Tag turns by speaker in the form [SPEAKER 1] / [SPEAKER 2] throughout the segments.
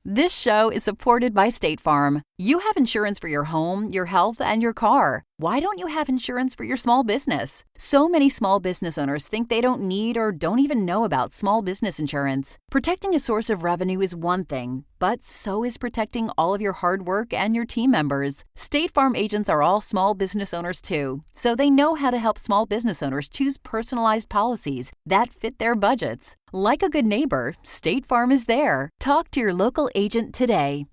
[SPEAKER 1] This show is supported by State Farm. You have insurance for your home, your health, and your car. Why don't you have insurance for your small business? So many small business owners think they don't need or don't even know about small business insurance. Protecting a source of revenue is one thing, but so is protecting all of your hard work and your team members. State Farm agents are all small business owners too, so they know how to help small business owners choose personalized policies that fit their budgets. Like a good neighbor, State Farm is there. Talk to your local agent today.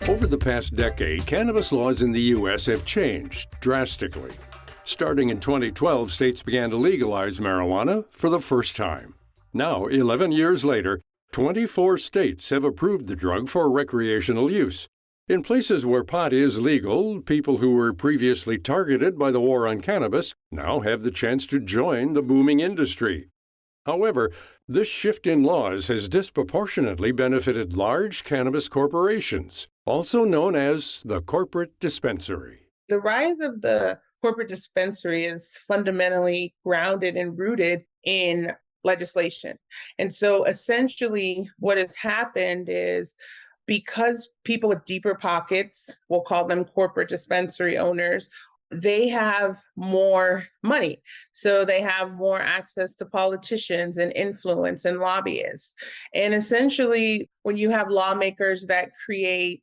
[SPEAKER 2] Over the past decade, cannabis laws in the U.S. have changed drastically. Starting in 2012, states began to legalize marijuana for the first time. Now, 11 years later, 24 states have approved the drug for recreational use. In places where pot is legal, people who were previously targeted by the war on cannabis now have the chance to join the booming industry. However, this shift in laws has disproportionately benefited large cannabis corporations, also known as the corporate dispensary.
[SPEAKER 3] The rise of the corporate dispensary is fundamentally grounded and rooted in legislation. And so essentially what has happened is, because people with deeper pockets, we'll call them corporate dispensary owners, they have more money. So they have more access to politicians and influence and lobbyists. And essentially, when you have lawmakers that create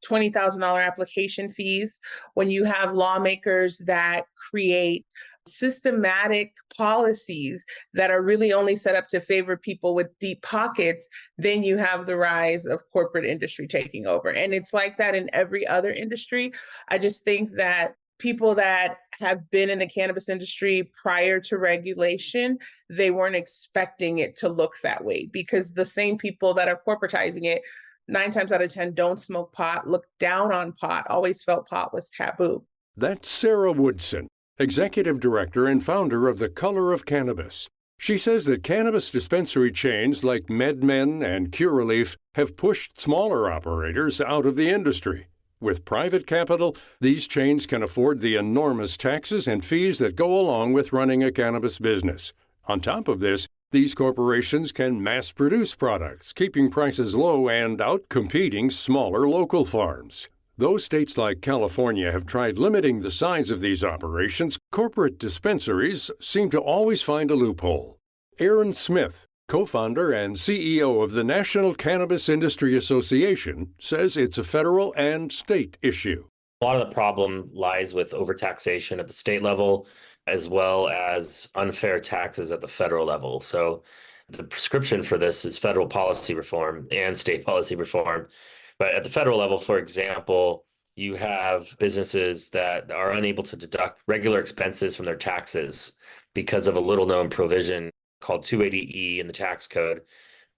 [SPEAKER 3] $20,000 application fees, when you have lawmakers that create systematic policies that are really only set up to favor people with deep pockets, then you have the rise of corporate industry taking over. And it's like that in every other industry. I just think that people that have been in the cannabis industry prior to regulation, they weren't expecting it to look that way, because the same people that are corporatizing it 9 times out of 10 don't smoke pot, look down on pot, always felt pot was taboo.
[SPEAKER 2] That's Sarah Woodson, Executive Director and founder of The Color of Cannabis. She says that cannabis dispensary chains like MedMen and Curaleaf have pushed smaller operators out of the industry. With private capital, these chains can afford the enormous taxes and fees that go along with running a cannabis business. On top of this, these corporations can mass-produce products, keeping prices low and out-competing smaller local farms. Though states like California have tried limiting the size of these operations, corporate dispensaries seem to always find a loophole. Aaron Smith, co-founder and CEO of the National Cannabis Industry Association, says it's a federal and state issue.
[SPEAKER 4] A lot of the problem lies with overtaxation at the state level, as well as unfair taxes at the federal level. So the prescription for this is federal policy reform and state policy reform. But at the federal level, for example, you have businesses that are unable to deduct regular expenses from their taxes because of a little-known provision called 280E in the tax code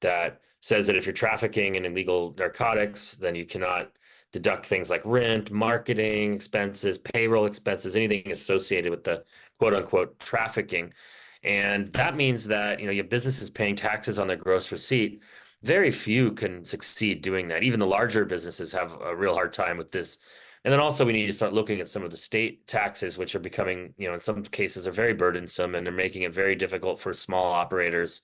[SPEAKER 4] that says that if you're trafficking in illegal narcotics, then you cannot deduct things like rent, marketing expenses, payroll expenses, anything associated with the quote-unquote trafficking. And that means that, you have businesses paying taxes on their gross receipt. Very few can succeed doing that. Even the larger businesses have a real hard time with this. And then also we need to start looking at some of the state taxes, which are becoming, in some cases are very burdensome, and they're making it very difficult for small operators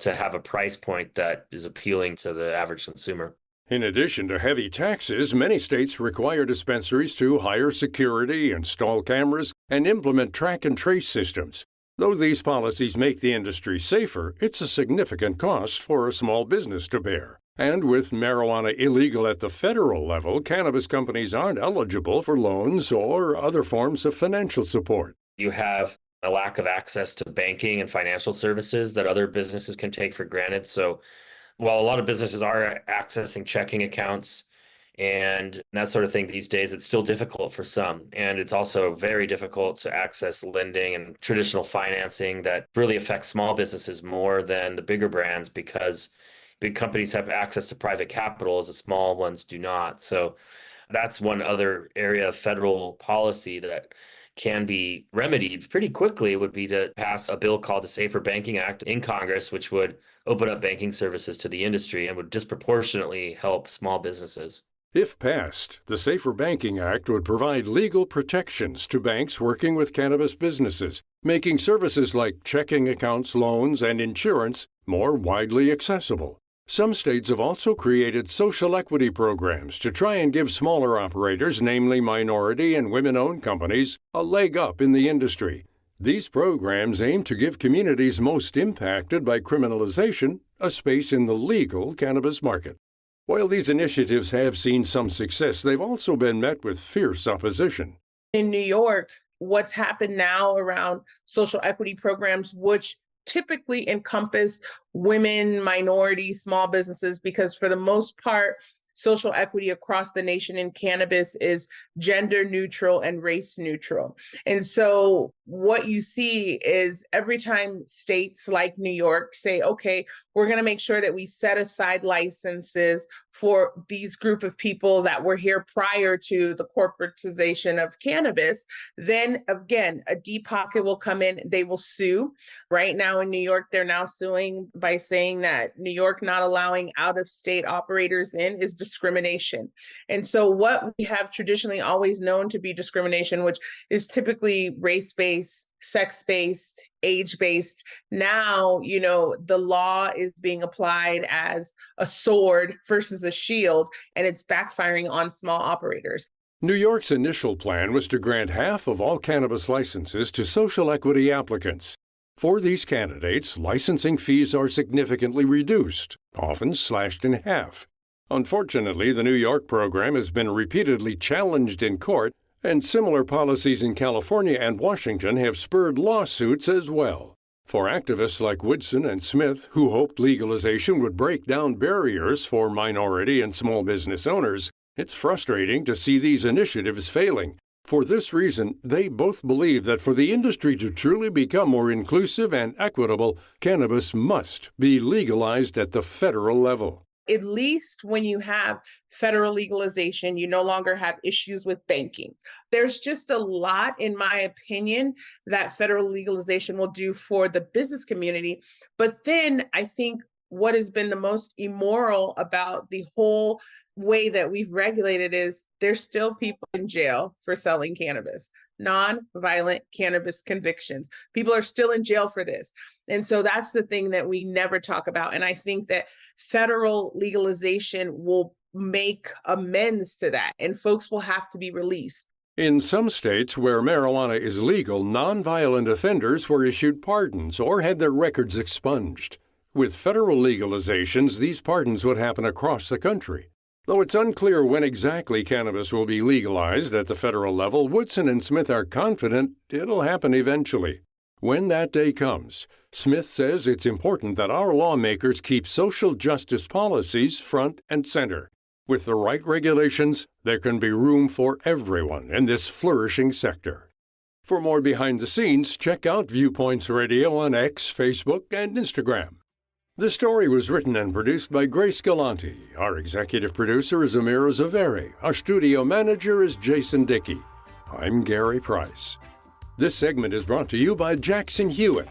[SPEAKER 4] to have a price point that is appealing to the average consumer.
[SPEAKER 2] In addition to heavy taxes, many states require dispensaries to hire security, install cameras, and implement track and trace systems. Though these policies make the industry safer, it's a significant cost for a small business to bear. And with marijuana illegal at the federal level, cannabis companies aren't eligible for loans or other forms of financial support.
[SPEAKER 4] You have a lack of access to banking and financial services that other businesses can take for granted. So while a lot of businesses are accessing checking accounts and that sort of thing these days, it's still difficult for some. And it's also very difficult to access lending and traditional financing that really affects small businesses more than the bigger brands, because big companies have access to private capital as the small ones do not. So that's one other area of federal policy that can be remedied pretty quickly, would be to pass a bill called the Safer Banking Act in Congress, which would open up banking services to the industry and would disproportionately help small businesses.
[SPEAKER 2] If passed, the Safer Banking Act would provide legal protections to banks working with cannabis businesses, making services like checking accounts, loans, and insurance more widely accessible. Some states have also created social equity programs to try and give smaller operators, namely minority and women-owned companies, a leg up in the industry. These programs aim to give communities most impacted by criminalization a space in the legal cannabis market. While these initiatives have seen some success, they've also been met with fierce opposition.
[SPEAKER 3] In New York, what's happened now around social equity programs, which typically encompass women, minorities, small businesses, because for the most part, social equity across the nation in cannabis is gender neutral and race neutral. And so what you see is every time states like New York say, okay, we're going to make sure that we set aside licenses for these group of people that were here prior to the corporatization of cannabis, then again, a deep pocket will come in, they will sue. Right now in New York, they're now suing by saying that New York not allowing out-of-state operators in is discrimination. And so what we have traditionally always known to be discrimination, which is typically race-based, sex-based, age-based, now, the law is being applied as a sword versus a shield, and it's backfiring on small operators.
[SPEAKER 2] New York's initial plan was to grant half of all cannabis licenses to social equity applicants. For these candidates, licensing fees are significantly reduced, often slashed in half. Unfortunately, the New York program has been repeatedly challenged in court, and similar policies in California and Washington have spurred lawsuits as well. For activists like Woodson and Smith, who hoped legalization would break down barriers for minority and small business owners, it's frustrating to see these initiatives failing. For this reason, they both believe that for the industry to truly become more inclusive and equitable, cannabis must be legalized at the federal level.
[SPEAKER 3] At least when you have federal legalization, you no longer have issues with banking. There's just a lot, in my opinion, that federal legalization will do for the business community. But then I think what has been the most immoral about the whole way that we've regulated is there's still people in jail for selling cannabis, non-violent cannabis convictions. People are still in jail for this. And so that's the thing that we never talk about. And I think that federal legalization will make amends to that, and folks will have to be released.
[SPEAKER 2] In some states where marijuana is legal, nonviolent offenders were issued pardons or had their records expunged. With federal legalizations, these pardons would happen across the country. Though it's unclear when exactly cannabis will be legalized at the federal level, Woodson and Smith are confident it'll happen eventually. When that day comes, Smith says it's important that our lawmakers keep social justice policies front and center. With the right regulations, there can be room for everyone in this flourishing sector. For more behind the scenes, check out Viewpoints Radio on X, Facebook, and Instagram. The story was written and produced by Grace Galante. Our executive producer is Amira Zaveri. Our studio manager is Jason Dickey. I'm Gary Price. This segment is brought to you by Jackson Hewitt.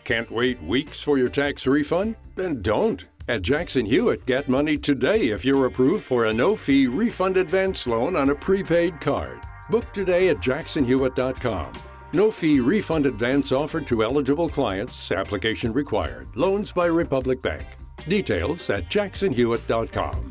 [SPEAKER 2] Can't wait weeks for your tax refund? Then don't. At Jackson Hewitt, get money today if you're approved for a no-fee refund advance loan on a prepaid card. Book today at jacksonhewitt.com. No-fee refund advance offered to eligible clients. Application required. Loans by Republic Bank. Details at jacksonhewitt.com.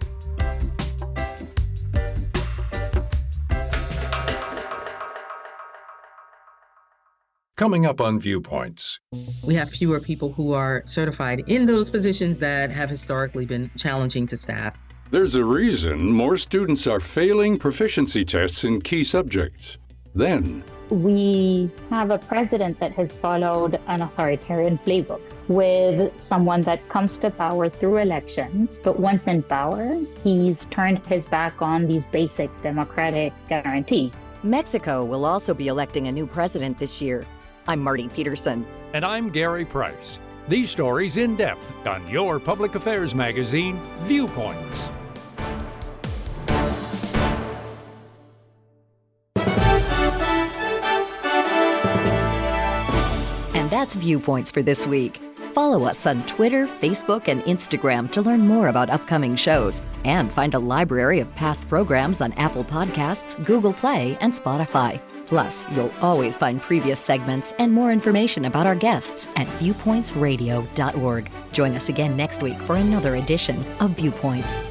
[SPEAKER 2] Coming up on Viewpoints.
[SPEAKER 5] We have fewer people who are certified in those positions that have historically been challenging to staff.
[SPEAKER 2] There's a reason more students are failing proficiency tests in key subjects. Then,
[SPEAKER 6] we have a president that has followed an authoritarian playbook with someone that comes to power through elections, but once in power, he's turned his back on these basic democratic guarantees.
[SPEAKER 1] Mexico will also be electing a new president this year. I'm Marty Peterson.
[SPEAKER 7] And I'm Gary Price. These stories in depth on your public affairs magazine, Viewpoints.
[SPEAKER 1] And that's Viewpoints for this week. Follow us on Twitter, Facebook, and Instagram to learn more about upcoming shows and find a library of past programs on Apple Podcasts, Google Play, and Spotify. Plus, you'll always find previous segments and more information about our guests at viewpointsradio.org. Join us again next week for another edition of Viewpoints.